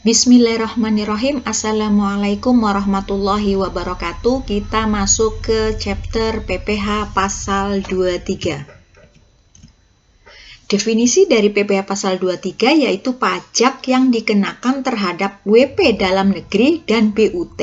Bismillahirrahmanirrahim. Assalamualaikum warahmatullahi wabarakatuh. Kita masuk ke chapter PPh pasal 23. Definisi dari PPh pasal 23 yaitu pajak yang dikenakan terhadap WP dalam negeri dan BUT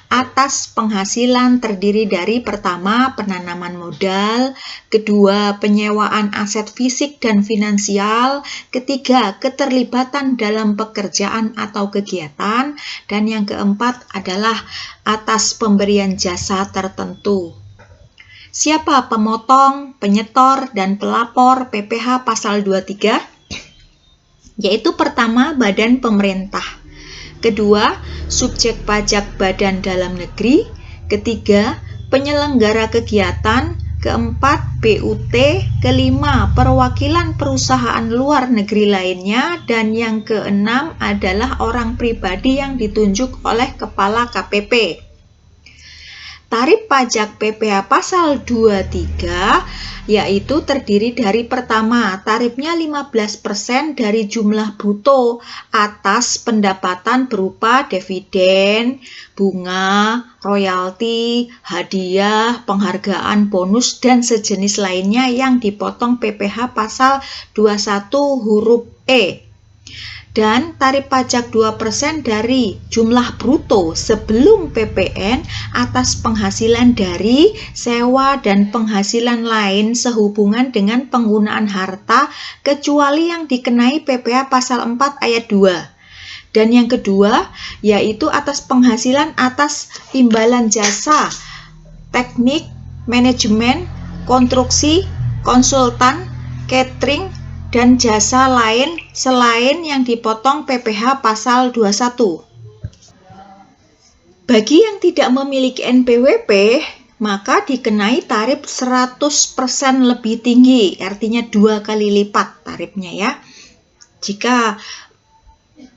atas penghasilan terdiri dari pertama, penanaman modal, kedua, penyewaan aset fisik dan finansial, ketiga, keterlibatan dalam pekerjaan atau kegiatan, dan yang keempat adalah atas pemberian jasa tertentu. Siapa pemotong, penyetor, dan pelapor PPh pasal 23? Yaitu pertama, badan pemerintah. Kedua, subjek pajak badan dalam negeri. Ketiga, penyelenggara kegiatan. Keempat, BUT. Kelima, perwakilan perusahaan luar negeri lainnya. Dan yang keenam adalah orang pribadi yang ditunjuk oleh Kepala KPP. Tarif pajak PPh pasal 23 yaitu terdiri dari pertama, tarifnya 15% dari jumlah bruto atas pendapatan berupa dividen, bunga, royalti, hadiah, penghargaan, bonus, dan sejenis lainnya yang dipotong PPh pasal 21 huruf E. Dan tarif pajak 2% dari jumlah bruto sebelum PPN atas penghasilan dari sewa dan penghasilan lain sehubungan dengan penggunaan harta kecuali yang dikenai PPh pasal 4 ayat 2. Dan yang kedua yaitu atas penghasilan atas imbalan jasa, teknik, manajemen, konstruksi, konsultan, catering, dan jasa lain selain yang dipotong PPh pasal 21. Bagi yang tidak memiliki NPWP, maka dikenai tarif 100% lebih tinggi, artinya 2 kali lipat tarifnya ya. Jika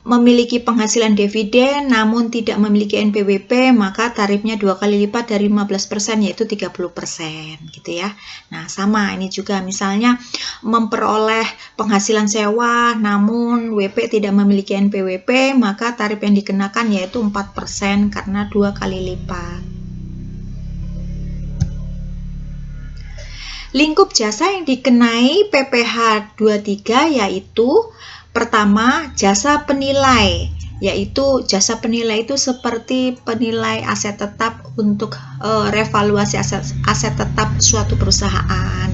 memiliki penghasilan dividen namun tidak memiliki NPWP, maka tarifnya 2 kali lipat dari 15% yaitu 30% gitu ya. Nah, sama ini juga misalnya memperoleh penghasilan sewa namun WP tidak memiliki NPWP, maka tarif yang dikenakan yaitu 4% karena 2 kali lipat. Lingkup jasa yang dikenai PPh 23 yaitu pertama, jasa penilai, yaitu jasa penilai itu seperti penilai aset tetap untuk revaluasi aset tetap suatu perusahaan.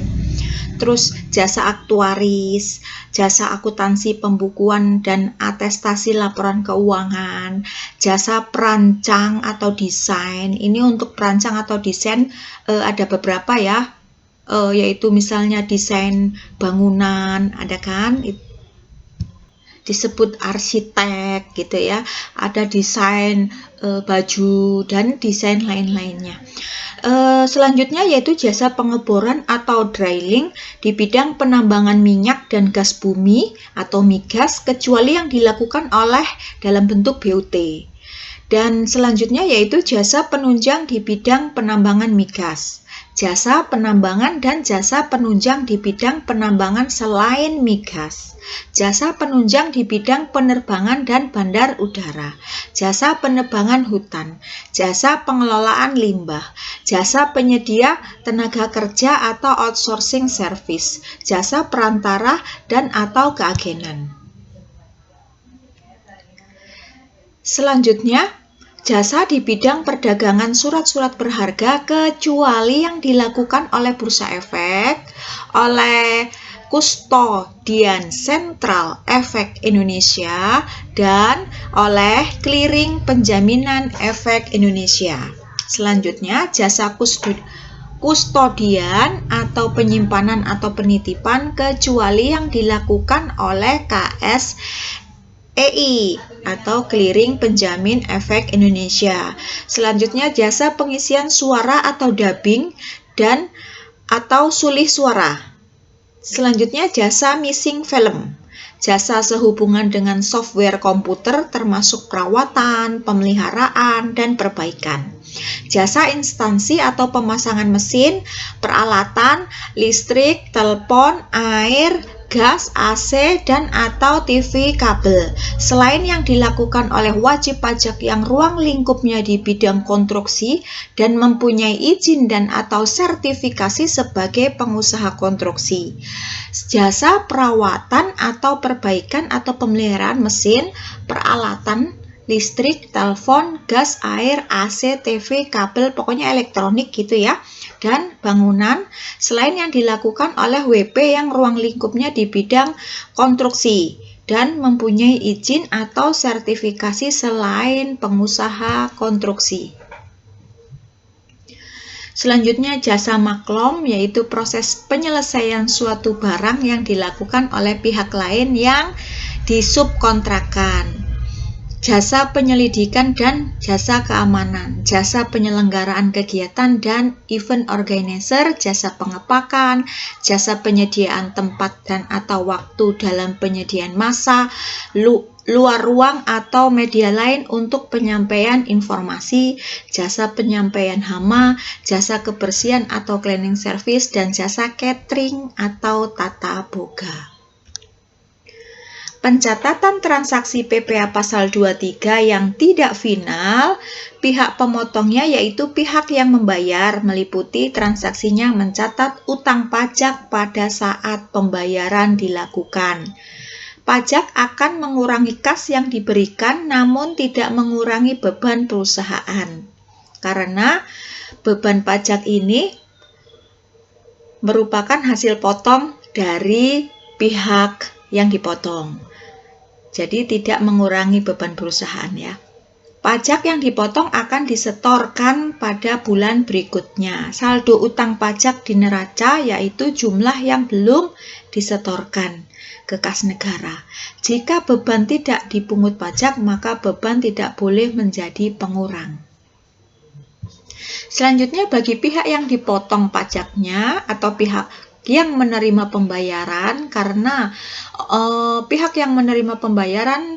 Terus jasa aktuaris, jasa akuntansi pembukuan dan atestasi laporan keuangan, jasa perancang atau desain. Ini untuk perancang atau desain ada beberapa ya, yaitu misalnya desain bangunan, ada kan? Disebut arsitek gitu ya, ada desain baju dan desain lain-lainnya. Selanjutnya yaitu jasa pengeboran atau drilling di bidang penambangan minyak dan gas bumi atau migas kecuali yang dilakukan oleh dalam bentuk BUT. Dan selanjutnya yaitu jasa penunjang di bidang penambangan migas, jasa penambangan dan jasa penunjang di bidang penambangan selain migas, jasa penunjang di bidang penerbangan dan bandar udara, jasa penebangan hutan, jasa pengelolaan limbah, jasa penyedia tenaga kerja atau outsourcing service, jasa perantara dan atau keagenan. Selanjutnya, jasa di bidang perdagangan surat-surat berharga kecuali yang dilakukan oleh Bursa Efek, oleh Kustodian Sentral Efek Indonesia, dan oleh Clearing Penjaminan Efek Indonesia. Selanjutnya, jasa kustodian atau penyimpanan atau penitipan kecuali yang dilakukan oleh KSEI atau Clearing Penjamin Efek Indonesia. Selanjutnya jasa pengisian suara atau dubbing dan atau sulih suara. Selanjutnya jasa mixing film. Jasa sehubungan dengan software komputer termasuk perawatan, pemeliharaan, dan perbaikan. Jasa instansi atau pemasangan mesin, peralatan, listrik, telepon, air, gas, AC, dan atau TV kabel. Selain yang dilakukan oleh wajib pajak yang ruang lingkupnya di bidang konstruksi dan mempunyai izin dan atau sertifikasi sebagai pengusaha konstruksi. Jasa perawatan atau perbaikan atau pemeliharaan mesin, peralatan, listrik, telepon, gas, air, AC, TV, kabel, pokoknya elektronik gitu ya. Dan bangunan selain yang dilakukan oleh WP yang ruang lingkupnya di bidang konstruksi dan mempunyai izin atau sertifikasi selain pengusaha konstruksi. Selanjutnya jasa maklum, yaitu proses penyelesaian suatu barang yang dilakukan oleh pihak lain yang disubkontrakkan. Jasa penyelidikan dan jasa keamanan, jasa penyelenggaraan kegiatan dan event organizer, jasa pengepakan, jasa penyediaan tempat dan atau waktu dalam penyediaan massa, luar ruang atau media lain untuk penyampaian informasi, jasa penyampaian hama, jasa kebersihan atau cleaning service, dan jasa catering atau tata boga. Pencatatan transaksi PPh pasal 23 yang tidak final, pihak pemotongnya yaitu pihak yang membayar meliputi transaksinya mencatat utang pajak pada saat pembayaran dilakukan. Pajak akan mengurangi kas yang diberikan namun tidak mengurangi beban perusahaan. Karena beban pajak ini merupakan hasil potong dari pihak yang dipotong. Jadi tidak mengurangi beban perusahaan ya. Pajak yang dipotong akan disetorkan pada bulan berikutnya. Saldo utang pajak di neraca yaitu jumlah yang belum disetorkan ke kas negara. Jika beban tidak dipungut pajak, maka beban tidak boleh menjadi pengurang. Selanjutnya bagi pihak yang dipotong pajaknya atau pihak yang menerima pembayaran, karena pihak yang menerima pembayaran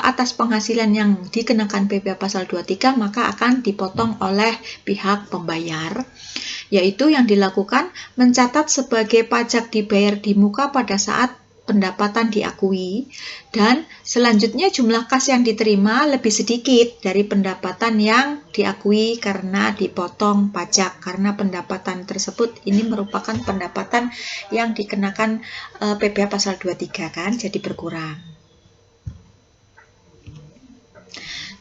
atas penghasilan yang dikenakan PPh pasal 23 maka akan dipotong oleh pihak pembayar, yaitu yang dilakukan mencatat sebagai pajak dibayar di muka pada saat pendapatan diakui, dan selanjutnya jumlah kas yang diterima lebih sedikit dari pendapatan yang diakui karena dipotong pajak, karena pendapatan tersebut ini merupakan pendapatan yang dikenakan PPh pasal 23 kan, jadi berkurang.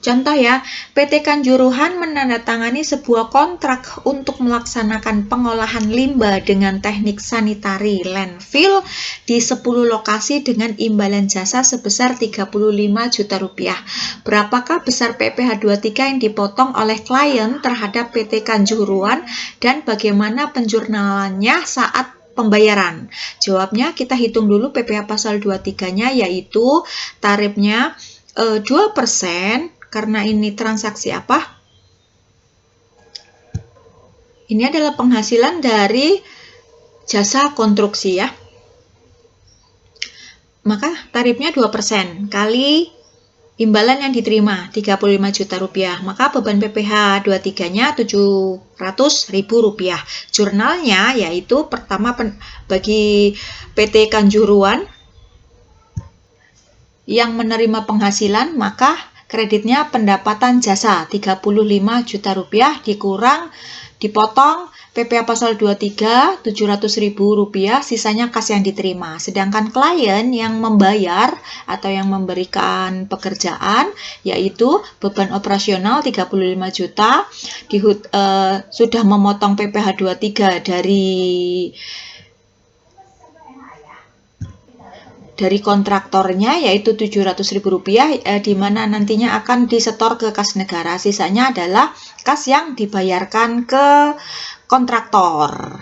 Contoh ya, PT Kanjuruhan menandatangani sebuah kontrak untuk melaksanakan pengolahan limbah dengan teknik sanitari landfill di 10 lokasi dengan imbalan jasa sebesar 35 juta rupiah. Berapakah besar PPh 23 yang dipotong oleh klien terhadap PT Kanjuruhan dan bagaimana penjurnalannya saat pembayaran? Jawabnya kita hitung dulu PPh pasal 23-nya, yaitu tarifnya 2%. Karena ini transaksi apa? Ini adalah penghasilan dari jasa konstruksi ya. Maka tarifnya 2% kali imbalan yang diterima 35 juta rupiah. Maka beban PPh 23-nya 700.000 rupiah. Jurnalnya yaitu pertama bagi PT Kanjuruhan yang menerima penghasilan, maka kreditnya pendapatan jasa 35 juta rupiah dipotong PPh pasal 23 700.000 rupiah, sisanya kas yang diterima. Sedangkan klien yang membayar atau yang memberikan pekerjaan yaitu beban operasional 35 juta sudah memotong PPh 23 dari kontraktornya yaitu 700.000 rupiah, di mana nantinya akan disetor ke kas negara. Sisanya adalah kas yang dibayarkan ke kontraktor.